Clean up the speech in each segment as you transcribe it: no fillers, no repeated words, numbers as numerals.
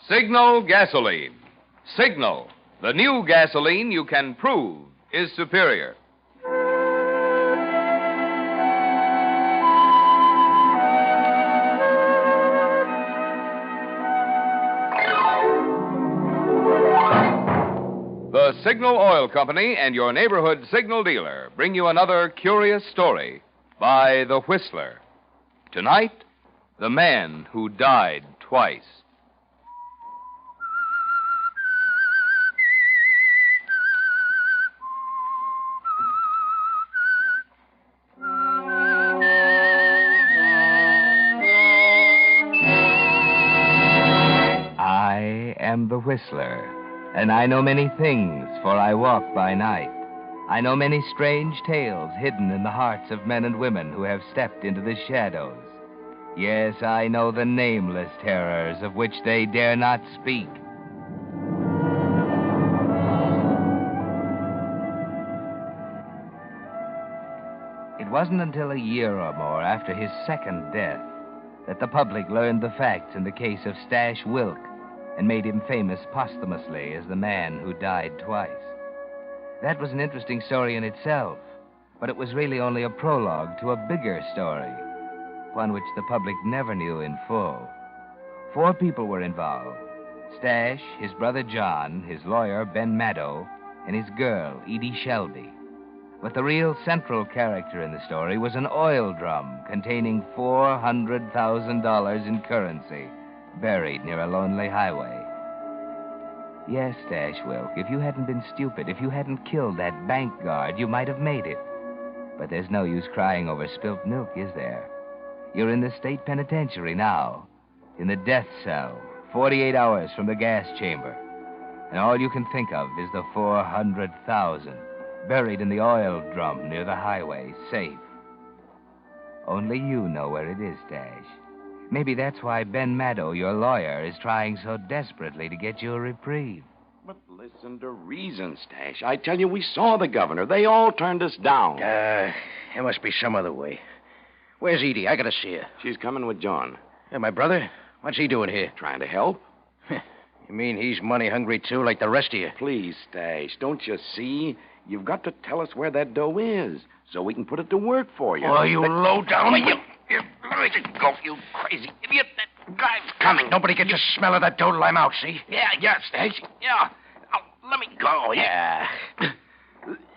Signal gasoline. Signal, the new gasoline you can prove is superior. The Signal Oil Company and your neighborhood signal dealer bring you another curious story by The Whistler. Tonight, the man who died twice. I am the Whistler, and I know many things, for I walk by night. I know many strange tales hidden in the hearts of men and women who have stepped into the shadows. Yes, I know the nameless terrors of which they dare not speak. It wasn't until a year or more after his second death that the public learned the facts in the case of Stash Wilk and made him famous posthumously as the man who died twice. That was an interesting story in itself, but it was really only a prologue to a bigger story, one which the public never knew in full. 4 people were involved: Stash, his brother John, his lawyer Ben Maddow, and his girl Edie Shelby. But the real central character in the story was an oil drum containing $400,000 in currency, buried near a lonely highway. Yes, Stash Wilk, if you hadn't been stupid, if you hadn't killed that bank guard, you might have made it. But there's no use crying over spilt milk, is there? You're in the state penitentiary now, in the death cell, 48 hours from the gas chamber. And all you can think of is the 400,000 buried in the oil drum near the highway, safe. Only you know where it is, Stash. Maybe that's why Ben Maddow, your lawyer, is trying so desperately to get you a reprieve. But listen to reason, Stash. I tell you, we saw the governor. They all turned us down. There must be some other way. Where's Edie? I gotta see her. She's coming with John. And my brother? What's he doing here? Trying to help? You mean he's money hungry, too, like the rest of you? Please, Stash, don't you see? You've got to tell us where that dough is so we can put it to work for you. Oh, you low down... You go, you crazy idiot. That guy's coming. Nobody get your smell of that dough till I'm out, see? Yeah, Stash. Yeah. Let me go. Yeah.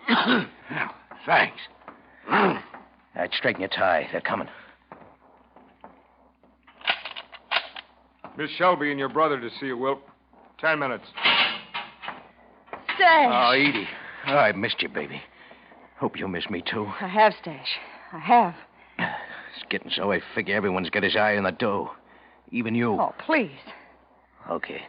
Well, thanks. I'd straighten your tie. They're coming. Miss Shelby and your brother to see you, Wilk. 10 minutes. Stash. Oh, Edie. Oh, I missed you, baby. Hope you miss me, too. I have, Stash. I have. It's getting so I figure everyone's got his eye on the dough. Even you. Oh, please. Okay.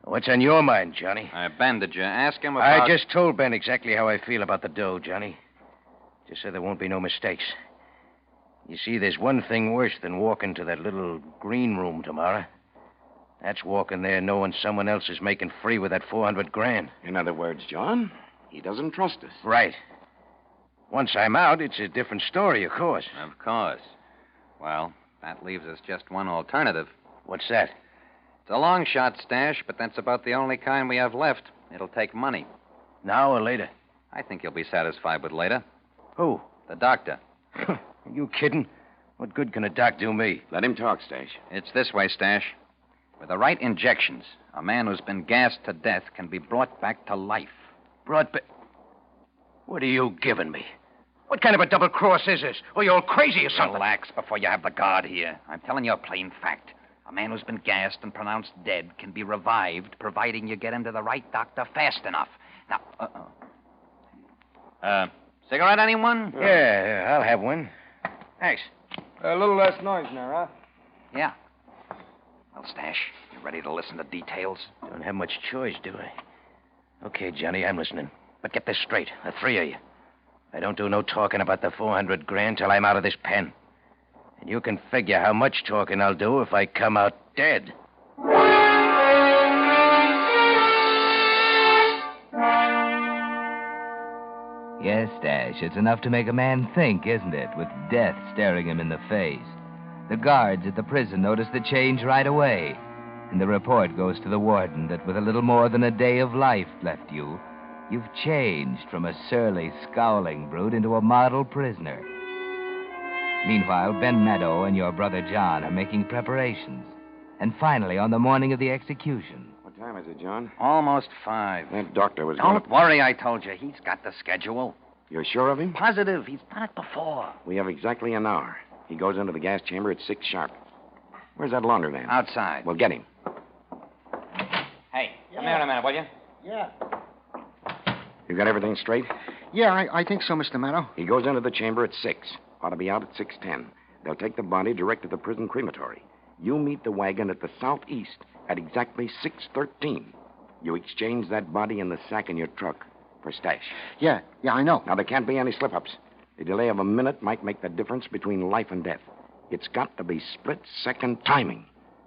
What's on your mind, Johnny? Ben, did you ask him about... I just told Ben exactly how I feel about the dough, Johnny. Just so there won't be no mistakes. You see, there's one thing worse than walking to that little green room tomorrow. That's walking there knowing someone else is making free with that $400,000. In other words, John, he doesn't trust us. Right. Once I'm out, it's a different story, of course. Of course. Well, that leaves us just one alternative. What's that? It's a long shot, Stash, but that's about the only kind we have left. It'll take money. Now or later? I think you'll be satisfied with later. Who? The doctor. Are you kidding? What good can a doc do me? Let him talk, Stash. It's this way, Stash. With the right injections, a man who's been gassed to death can be brought back to life. Brought back? What are you giving me? What kind of a double cross is this? Are you all crazy or something? Relax before you have the guard here. I'm telling you a plain fact. A man who's been gassed and pronounced dead can be revived, providing you get him to the right doctor fast enough. Now, cigarette, anyone? Yeah, I'll have one. Thanks. A little less noise now, huh? Yeah. Well, Stash, you ready to listen to details? Don't have much choice, do I? Okay, Johnny, I'm listening. But get this straight, the 3 of you. I don't do no talking about the $400,000 till I'm out of this pen. And you can figure how much talking I'll do if I come out dead. Yes, Stash, it's enough to make a man think, isn't it, with death staring him in the face. The guards at the prison noticed the change right away. And the report goes to the warden that with a little more than a day of life left you, you've changed from a surly, scowling brute into a model prisoner. Meanwhile, Ben Meadow and your brother John are making preparations. And finally, on the morning of the execution... What time is it, John? Almost 5. That doctor was going Don't worry, I told you. He's got the schedule. You're sure of him? Positive. He's done it before. We have exactly an hour. He goes into the gas chamber at 6 sharp. Where's that laundryman? Outside. Well, get him. Hey, come here in a minute, will you? Yeah. You got everything straight? Yeah, I think so, Mr. Meadow. He goes into the chamber at 6. Ought to be out at 6:10. They'll take the body direct to the prison crematory. You meet the wagon at the southeast at exactly 6:13. You exchange that body in the sack in your truck for stash. Yeah, I know. Now, there can't be any slip-ups. A delay of a minute might make the difference between life and death. It's got to be split-second timing.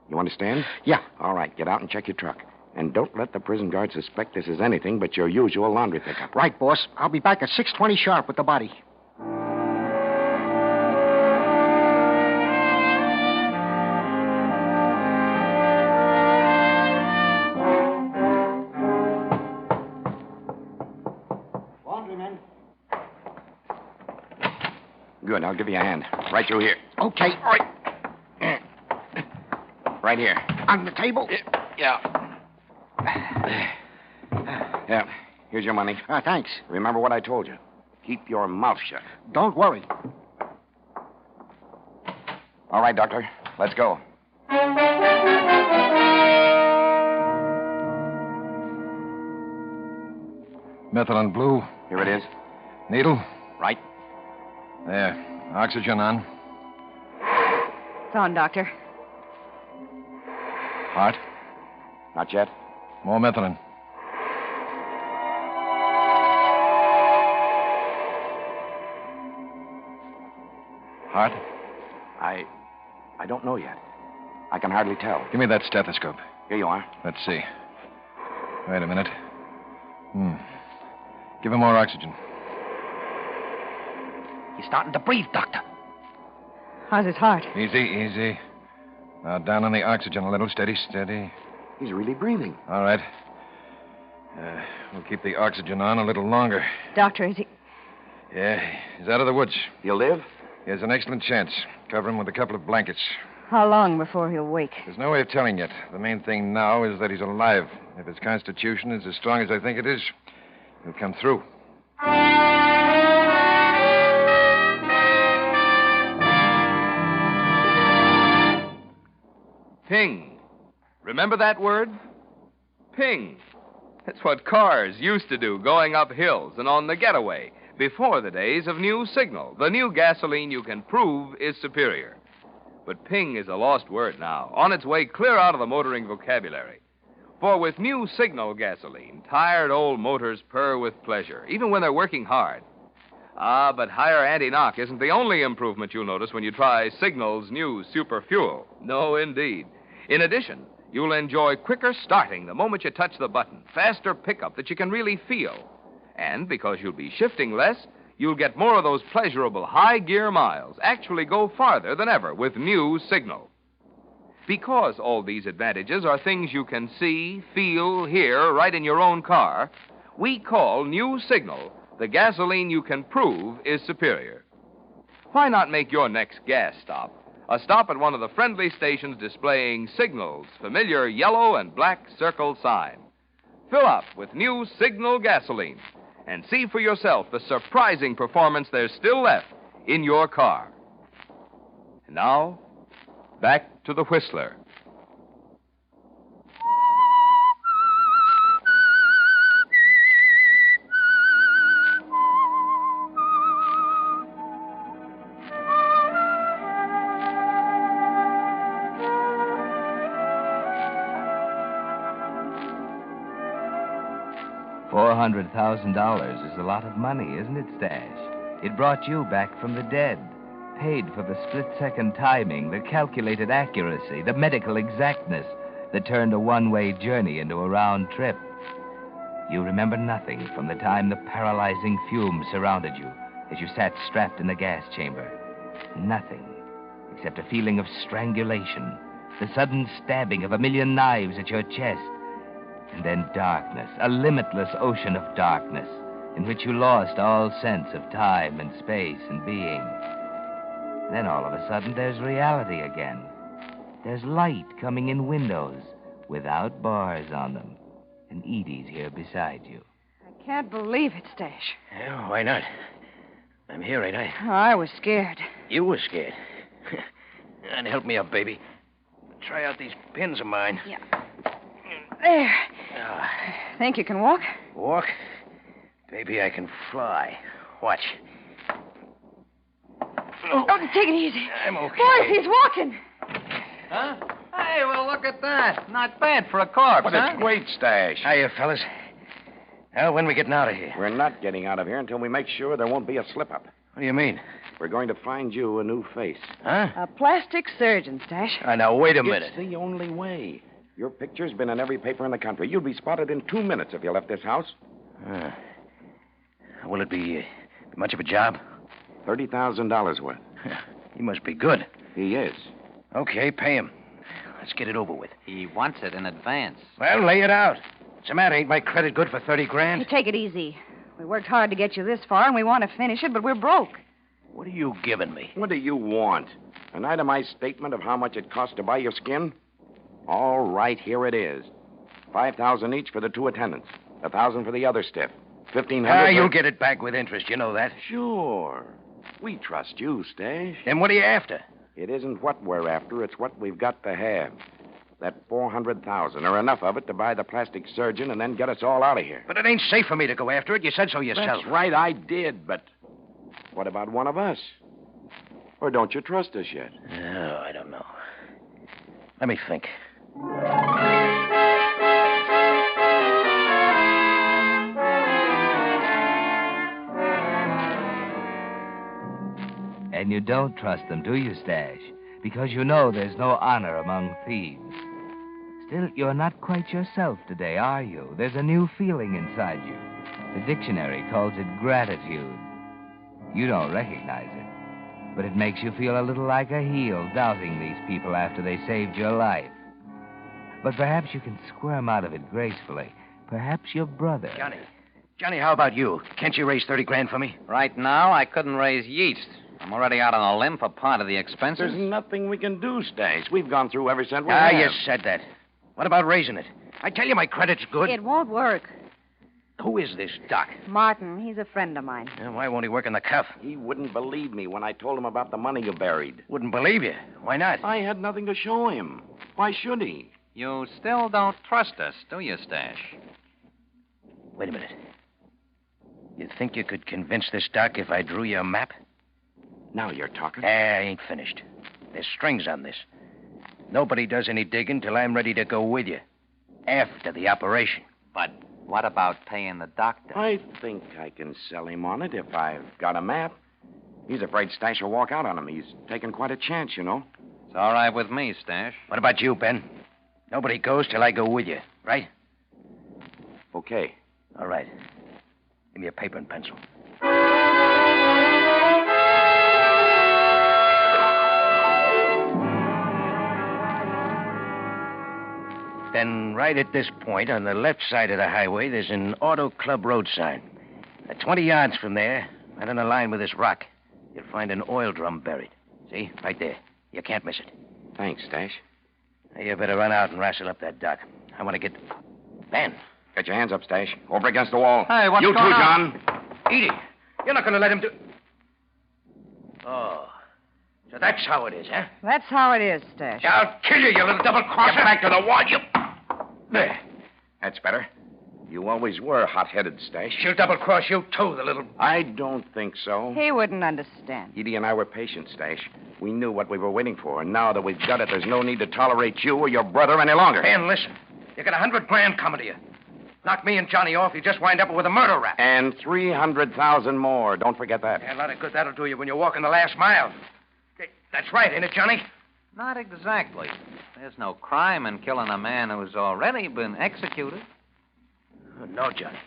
You understand? Yeah. All right, get out and check your truck. And don't let the prison guard suspect this is anything but your usual laundry pickup. Right, boss. I'll be back at 6:20 sharp with the body. Laundryman. Good, I'll give you a hand. Right through here. Okay. Right here. On the table? Yeah. Yeah, here's your money. Thanks. Remember what I told you. Keep your mouth shut. Don't worry. All right, Doctor. Let's go. Methylene blue. Here it is. Needle. Right. There. Oxygen on. It's on, Doctor. Heart. Not yet. More methylene. Heart. I don't know yet. I can hardly tell. Give me that stethoscope. Here you are. Let's see. Wait a minute. Give him more oxygen. He's starting to breathe, Doctor. How's his heart? Easy. Now down on the oxygen a little. Steady. He's really breathing. All right. We'll keep the oxygen on a little longer. Doctor, is he... Yeah, he's out of the woods. He'll live? He has an excellent chance. Cover him with a couple of blankets. How long before he'll wake? There's no way of telling yet. The main thing now is that he's alive. If his constitution is as strong as I think it is, he'll come through. Ping. Remember that word? Ping. That's what cars used to do going up hills and on the getaway before the days of New Signal, the new gasoline you can prove is superior. But ping is a lost word now, on its way clear out of the motoring vocabulary. For with New Signal gasoline, tired old motors purr with pleasure, even when they're working hard. But higher anti-knock isn't the only improvement you'll notice when you try Signal's new super fuel. No, indeed. In addition, you'll enjoy quicker starting the moment you touch the button, faster pickup that you can really feel. And because you'll be shifting less, you'll get more of those pleasurable high-gear miles, actually go farther than ever with New Signal. Because all these advantages are things you can see, feel, hear right in your own car, we call New Signal the gasoline you can prove is superior. Why not make your next gas stop a stop at one of the friendly stations displaying Signal's familiar yellow and black circle sign? Fill up with New Signal gasoline and see for yourself the surprising performance there's still left in your car. And now, back to the Whistler. $400,000 is a lot of money, isn't it, Stash? It brought you back from the dead, paid for the split-second timing, the calculated accuracy, the medical exactness that turned a one-way journey into a round trip. You remember nothing from the time the paralyzing fumes surrounded you as you sat strapped in the gas chamber. Nothing except a feeling of strangulation, the sudden stabbing of a million knives at your chest, and then darkness, a limitless ocean of darkness, in which you lost all sense of time and space and being. Then all of a sudden there's reality again. There's light coming in windows without bars on them. And Edie's here beside you. I can't believe it, Stash. Yeah, why not? I'm here, ain't I? Oh, I was scared. You were scared. And help me up, baby. Try out these pins of mine. Yeah. There. Ah, Think you can walk? walk? Baby, I can fly. Watch. Oh, take it easy. I'm okay. Boy, he's walking. Huh? Hey, well, look at that. Not bad for a corpse, But huh? it's great, Stash. Hiya, fellas. Well, when are we getting out of here? We're not getting out of here until we make sure there won't be a slip-up. What do you mean? We're going to find you a new face. Huh? A plastic surgeon, Stash. Now, wait a minute. It's the only way. Your picture's been in every paper in the country. You'd be spotted in 2 minutes if you left this house. Will it be much of a job? $30,000 worth. He must be good. He is. Okay, pay him. Let's get it over with. He wants it in advance. Well, lay it out. What's the matter? Ain't my credit good for 30 You grand? take it easy. We worked hard to get you this far, and we want to finish it, but we're broke. What are you giving me? What do you want? An itemized statement of how much it cost to buy your skin? All right, here it is. $5,000 each for the 2 attendants. $1,000 for the other stiff. $1,500. You'll get it back with interest. You know that. Sure. We trust you, Stash. Then what are you after? It isn't what we're after, it's what we've got to have. That $400,000, or enough of it to buy the plastic surgeon and then get us all out of here. But it ain't safe for me to go after it. You said so yourself. That's right, I did, but what about one of us? Or don't you trust us yet? Oh, I don't know. Let me think. And you don't trust them, do you, Stash? Because you know there's no honor among thieves. Still, you're not quite yourself today, are you? There's a new feeling inside you. The dictionary calls it gratitude. You don't recognize it, but it makes you feel a little like a heel doubting these people after they saved your life. But perhaps you can squirm out of it gracefully. Perhaps your brother... Johnny, how about you? Can't you raise 30 grand for me? Right now, I couldn't raise yeast. I'm already out on a limb for part of the expenses. There's nothing we can do, Stash. We've gone through every cent we have. You said that. What about raising it? I tell you my credit's good. It won't work. Who is this Doc? Martin, he's a friend of mine. Why won't he work in the cuff? He wouldn't believe me when I told him about the money you buried. Wouldn't believe you. Why not? I had nothing to show him. Why should he? You still don't trust us, do you, Stash? Wait a minute. You think you could convince this Doc if I drew you a map? Now you're talking. I ain't finished. There's strings on this. Nobody does any digging till I'm ready to go with you. After the operation. But what about paying the doctor? I think I can sell him on it if I've got a map. He's afraid Stash will walk out on him. He's taken quite a chance, you know. It's all right with me, Stash. What about you, Ben? Nobody goes till I go with you, right? Okay. All right. Give me a paper and pencil. Then right at this point, on the left side of the highway, there's an Auto Club road sign. 20 yards from there, right on a line with this rock, you'll find an oil drum buried. See? Right there. You can't miss it. Thanks, Stash. Now, you better run out and wrestle up that Doc. I want to get... Ben. Get your hands up, Stash. Over against the wall. Hey, what's you going too, on? John. Edie, you're not going to let him do... Oh. So that's how it is, huh? That's how it is, Stash. I'll kill you, you little double-crosser. Get back to the wall, you... There. That's better. You always were hot-headed, Stash. She'll double-cross you, too, the little... I don't think so. He wouldn't understand. Edie and I were patient, Stash. We knew what we were waiting for, and now that we've got it, there's no need to tolerate you or your brother any longer. Ben, listen. You got 100 grand coming to you. Knock me and Johnny off, you just wind up with a murder rap. And 300,000 more. Don't forget that. Yeah, a lot of good that'll do you when you're walking the last mile. Hey, that's right, ain't it, Johnny? Not exactly. There's no crime in killing a man who's already been executed. No, Johnny.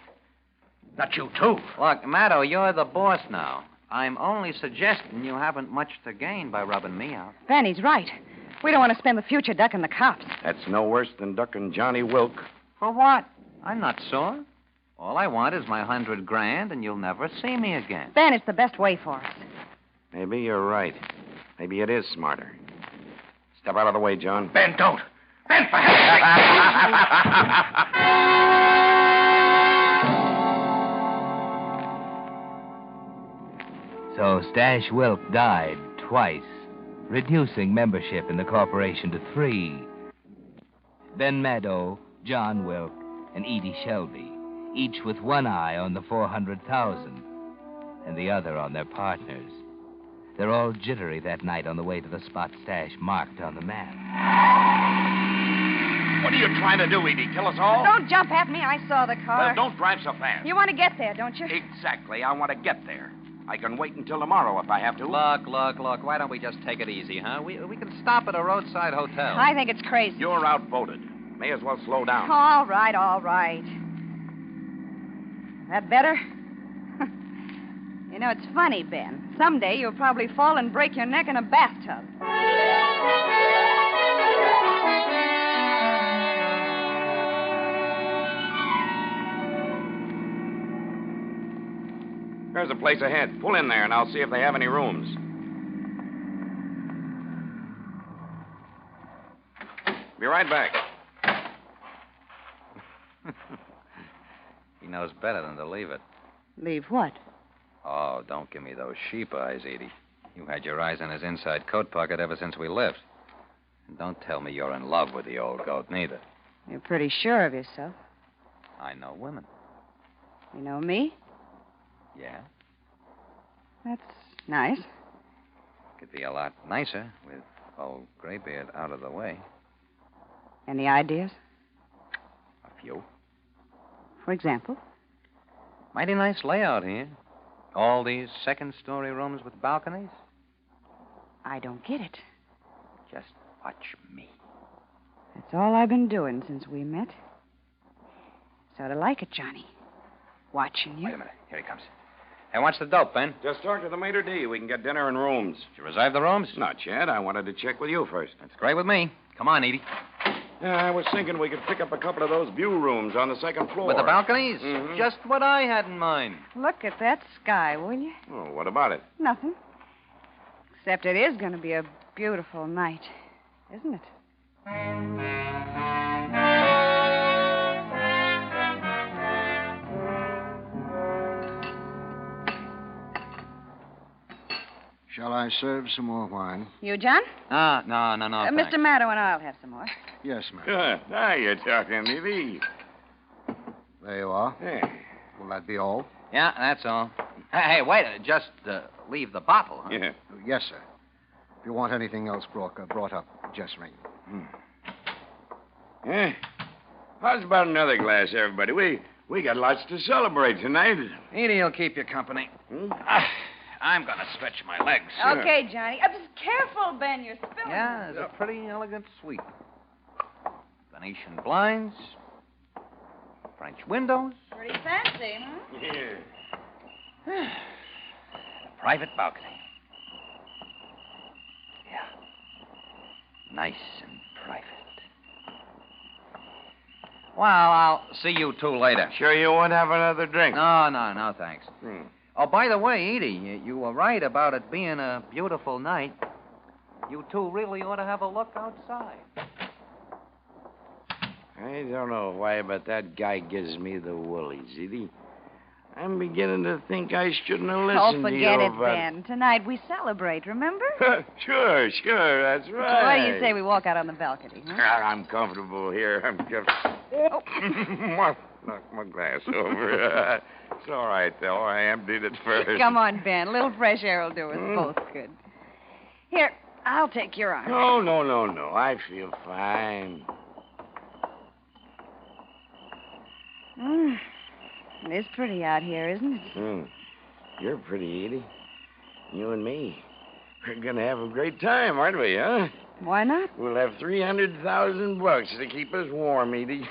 Not you, too. Look, Maddo, you're the boss now. I'm only suggesting you haven't much to gain by rubbing me out. Benny's right. We don't want to spend the future ducking the cops. That's no worse than ducking Johnny Wilk. For what? I'm not sore. All I want is my $100,000, and you'll never see me again. Ben, it's the best way for us. Maybe you're right. Maybe it is smarter. Step out of the way, John. Ben, don't. Ben, for heaven's So Stash Wilk died twice, reducing membership in the corporation to 3. Ben Maddow, John Wilk, and Edie Shelby, each with one eye on the 400,000 and the other on their partners. They're all jittery that night on the way to the spot Stash marked on the map. What are you trying to do, Edie? Kill us all? Don't jump at me. I saw the car. Well, don't drive so fast. You want to get there, don't you? Exactly. I want to get there. I can wait until tomorrow if I have to. Look. Why don't we just take it easy, huh? We can stop at a roadside hotel. I think it's crazy. You're outvoted. May as well slow down. All right. That better? You know, it's funny, Ben. Someday you'll probably fall and break your neck in a bathtub. There's a place ahead. Pull in there, and I'll see if they have any rooms. Be right back. He knows better than to leave it. Leave what? Oh, don't give me those sheep eyes, Edie. You had your eyes in his inside coat pocket ever since we left. And don't tell me you're in love with the old goat, neither. You're pretty sure of yourself. I know women. You know me? Yeah? That's nice. Could be a lot nicer with old Graybeard out of the way. Any ideas? A few. For example? Mighty nice layout here. All these second-story rooms with balconies. I don't get it. Just watch me. That's all I've been doing since we met. Sort of like it, Johnny. Watching you. Wait a minute. Here he comes. Hey, what's the dope, Ben? Just talk to the maitre d'. We can get dinner and rooms. Did you reserve the rooms? Not yet. I wanted to check with you first. That's great with me. Come on, Edie. Yeah, I was thinking we could pick up a couple of those view rooms on the second floor. With the balconies? Mhm. Just what I had in mind. Look at that sky, will you? Oh, what about it? Nothing. Except it is going to be a beautiful night, isn't it? Shall I serve some more wine? You, John? No, thanks. Mr. Maddow and I'll have some more. Yes, ma'am. Good. Now you're talking to me. There you are. Hey. Will that be all? Yeah, that's all. Hey, wait. Just leave the bottle, huh? Yeah. Yes, sir. If you want anything else brought up, just ring. Yeah. How's about another glass, everybody? We got lots to celebrate tonight. Edie will keep you company. Hmm? I'm going to stretch my legs. Okay, Johnny. Just careful, Ben. You're spilling. Yeah, it's a pretty elegant suite. Venetian blinds, French windows, Pretty fancy, huh? Yeah. a private balcony. Yeah. Nice and private. Well, I'll see you two later. Sure you won't have another drink? No, thanks. Hmm. Oh, by the way, Edie, you were right about it being a beautiful night. You two really ought to have a look outside. I don't know why, but that guy gives me the woolies, Edie. I'm beginning to think I shouldn't have listened to you. Oh, forget it, Ben. Tonight we celebrate, remember? Sure, that's right. What do you say we walk out on the balcony, huh? I'm comfortable here. I'm just... Oh. Knock my glass over. It's all right, though. I emptied it first. Come on, Ben. A little fresh air will do us both good. Here, I'll take your arm. No. I feel fine. It is pretty out here, isn't it? You're pretty, Edie. You and me. We're going to have a great time, aren't we, huh? Why not? We'll have $300,000 to keep us warm, Edie.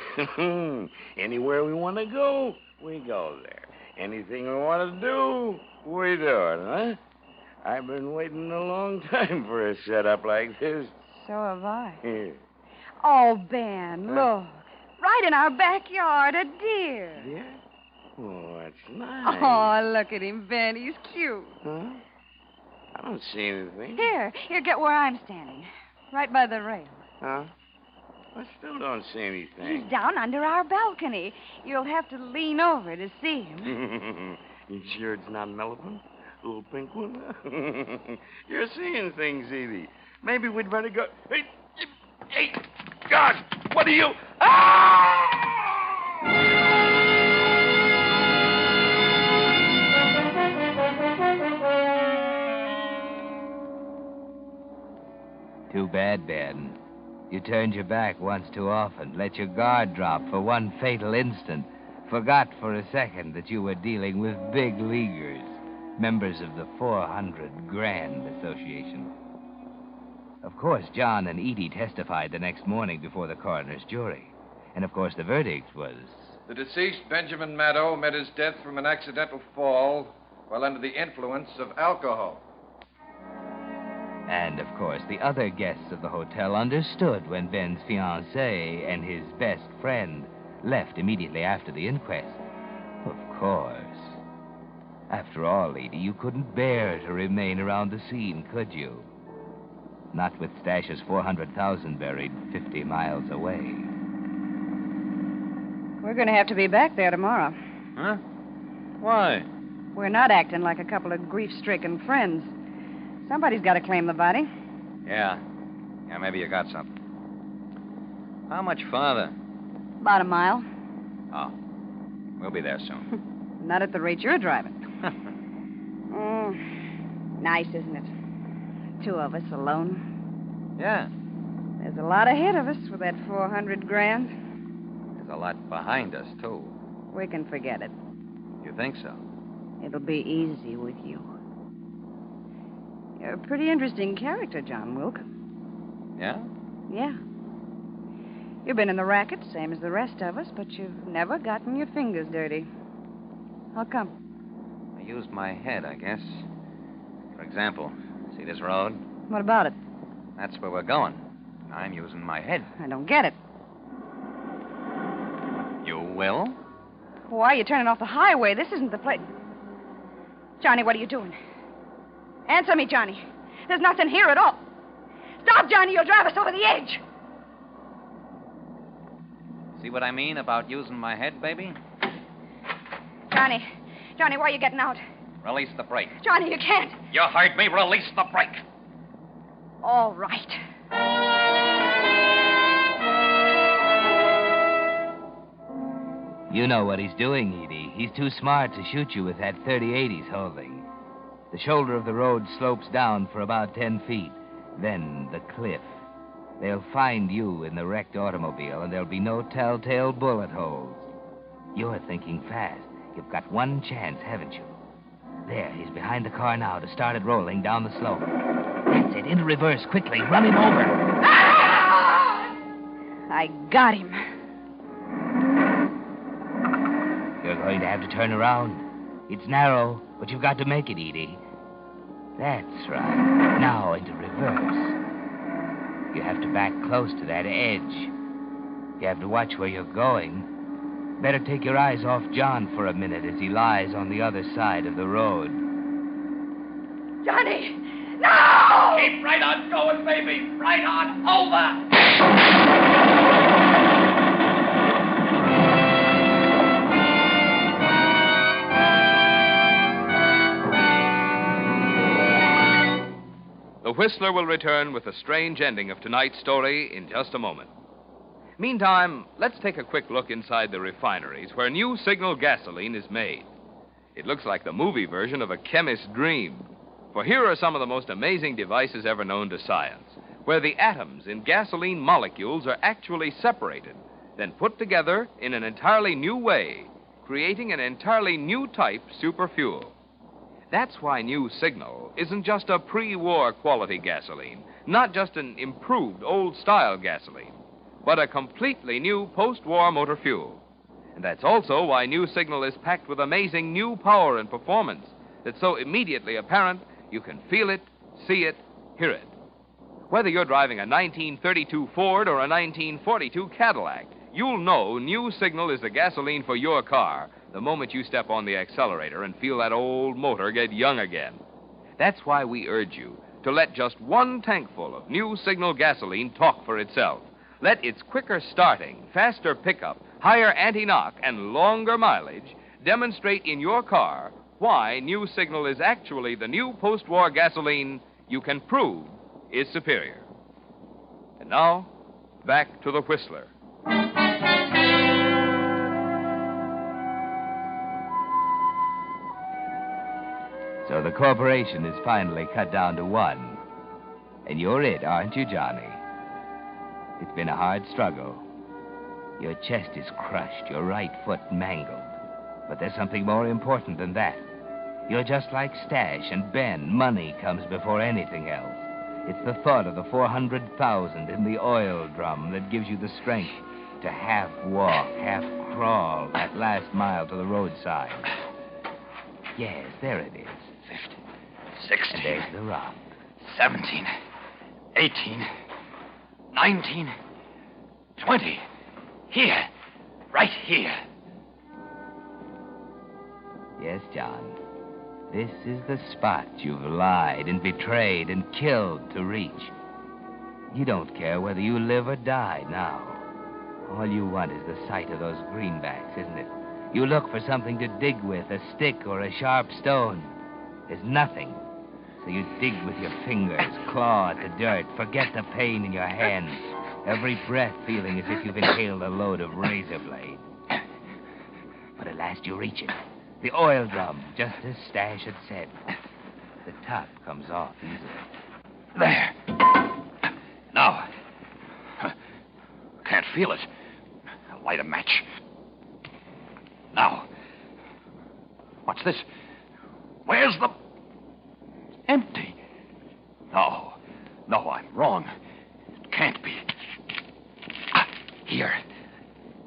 Anywhere we want to go, we go there. Anything we want to do, we do it, huh? I've been waiting a long time for a setup like this. So have I. Oh, Ben, look. Right in our backyard, a deer. Yeah? Oh, that's nice. Oh, look at him, Ben. He's cute. Huh? I don't see anything. Here, get where I'm standing. Right by the rail. Huh? I still don't see anything. He's down under our balcony. You'll have to lean over to see him. You sure it's not an elephant? A little pink one? You're seeing things, Edie. Maybe we'd better go. Hey, God! What are you? Ah! Too bad, Ben. You turned your back once too often, let your guard drop for one fatal instant, forgot for a second that you were dealing with big leaguers, members of the 400 Grand Association. Of course, John and Edie testified the next morning before the coroner's jury. And of course, the verdict was... The deceased, Benjamin Maddow, met his death from an accidental fall while under the influence of alcohol. And, of course, the other guests of the hotel understood when Ben's fiancée and his best friend left immediately after the inquest. Of course. After all, Edie, you couldn't bear to remain around the scene, could you? Not with Stash's 400,000 buried 50 miles away. We're going to have to be back there tomorrow. Huh? Why? We're not acting like a couple of grief-stricken friends. Somebody's got to claim the body. Yeah, maybe you got something. How much farther? About a mile. Oh, we'll be there soon. Not at the rate you're driving. Nice, isn't it? Two of us alone. Yeah, There's a lot ahead of us with that 400 grand. there's a lot behind us, too. We can forget it. You think so? It'll be easy with you. You're a pretty interesting character, John Wilk. Yeah? Yeah. You've been in the racket, same as the rest of us, but you've never gotten your fingers dirty. How come? I used my head, I guess. For example, see this road? What about it? That's where we're going. I'm using my head. I don't get it. You will? Why are you turning off the highway? This isn't the place. Johnny, what are you doing? Answer me, Johnny. There's nothing here at all. Stop, Johnny. You'll drive us over the edge. See what I mean about using my head, baby? Johnny, why are you getting out? Release the brake. Johnny, you can't. You heard me. Release the brake. All right. You know what he's doing, Edie. He's too smart to shoot you with that .38 he's holding. The shoulder of the road slopes down for about 10 feet. Then the cliff. They'll find you in the wrecked automobile, and there'll be no telltale bullet holes. You're thinking fast. You've got one chance, haven't you? There, he's behind the car now to start it rolling down the slope. That's it. Into reverse, quickly. Run him over. Ah! I got him. You're going to have to turn around. It's narrow, but you've got to make it, Edie. That's right. Now into reverse. You have to back close to that edge. You have to watch where you're going. Better take your eyes off John for a minute as he lies on the other side of the road. Johnny! No! Keep right on going, baby. Right on over. The Whistler will return with the strange ending of tonight's story in just a moment. Meantime, let's take a quick look inside the refineries where new Signal gasoline is made. It looks like the movie version of a chemist's dream. For here are some of the most amazing devices ever known to science, where the atoms in gasoline molecules are actually separated, then put together in an entirely new way, creating an entirely new type superfuel. That's why new Signal isn't just a pre-war quality gasoline, not just an improved old-style gasoline, but a completely new post-war motor fuel. And that's also why new Signal is packed with amazing new power and performance that's so immediately apparent you can feel it, see it, hear it. Whether you're driving a 1932 Ford or a 1942 Cadillac, you'll know New Signal is the gasoline for your car the moment you step on the accelerator and feel that old motor get young again. That's why we urge you to let just one tankful of New Signal gasoline talk for itself. Let its quicker starting, faster pickup, higher anti-knock, and longer mileage demonstrate in your car why New Signal is actually the new post-war gasoline you can prove is superior. And now, back to the Whistler. So the corporation is finally cut down to one. And you're it, aren't you, Johnny? It's been a hard struggle. Your chest is crushed, your right foot mangled. But there's something more important than that. You're just like Stash and Ben. Money comes before anything else. It's the thought of the 400,000 in the oil drum that gives you the strength to half walk, half crawl that last mile to the roadside. Yes, there it is. 50, 60. And there's the rock. 17, 18, 19, 20. Here. Right here. Yes, John. This is the spot you've lied and betrayed and killed to reach. You don't care whether you live or die now. All you want is the sight of those greenbacks, isn't it? You look for something to dig with, a stick or a sharp stone. There's nothing. So you dig with your fingers, claw at the dirt, forget the pain in your hands, every breath feeling as if you've inhaled a load of razor blade. But at last you reach it. The oil drum, just as Stash had said. The top comes off easily. There. Now. Can't feel it. Light a match. Now. What's this? Where's the... It's empty. No. No, I'm wrong. It can't be. Here.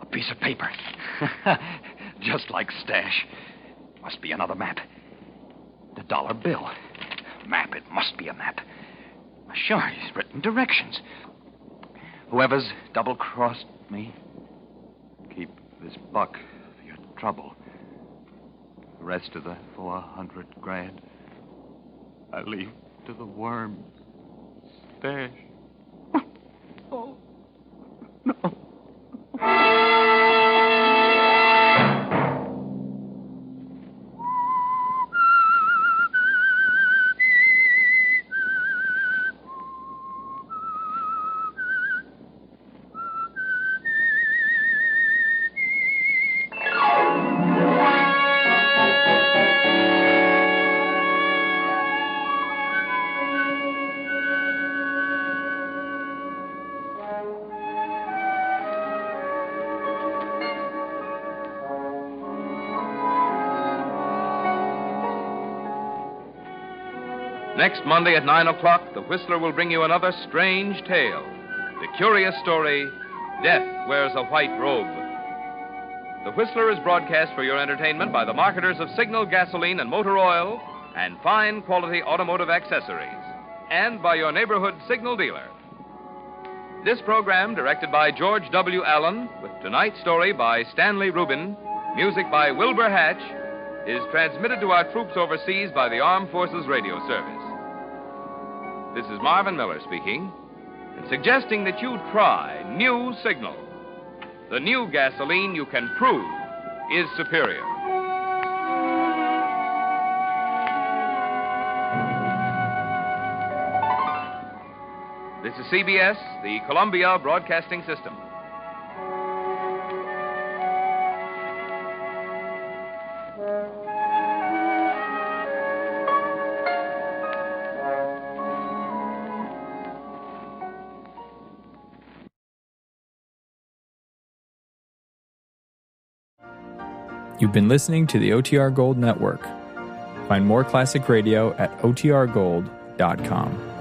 A piece of paper. Just like Stash. Must be another map. The dollar bill. Map, it must be a map. Sure, he's written directions. Whoever's double-crossed me, keep this buck for your trouble. The rest of the 400 grand, I leave to the worm. Stash. Oh, no. Next Monday at 9 o'clock, the Whistler will bring you another strange tale. The curious story, Death Wears a White Robe. The Whistler is broadcast for your entertainment by the marketers of Signal gasoline and motor oil and fine quality automotive accessories, and by your neighborhood Signal dealer. This program, directed by George W. Allen, with tonight's story by Stanley Rubin, music by Wilbur Hatch, is transmitted to our troops overseas by the Armed Forces Radio Service. This is Marvin Miller speaking, and suggesting that you try New Signal, the new gasoline you can prove is superior. This is CBS, the Columbia Broadcasting System. You've been listening to the OTR Gold Network. Find more classic radio at otrgold.com.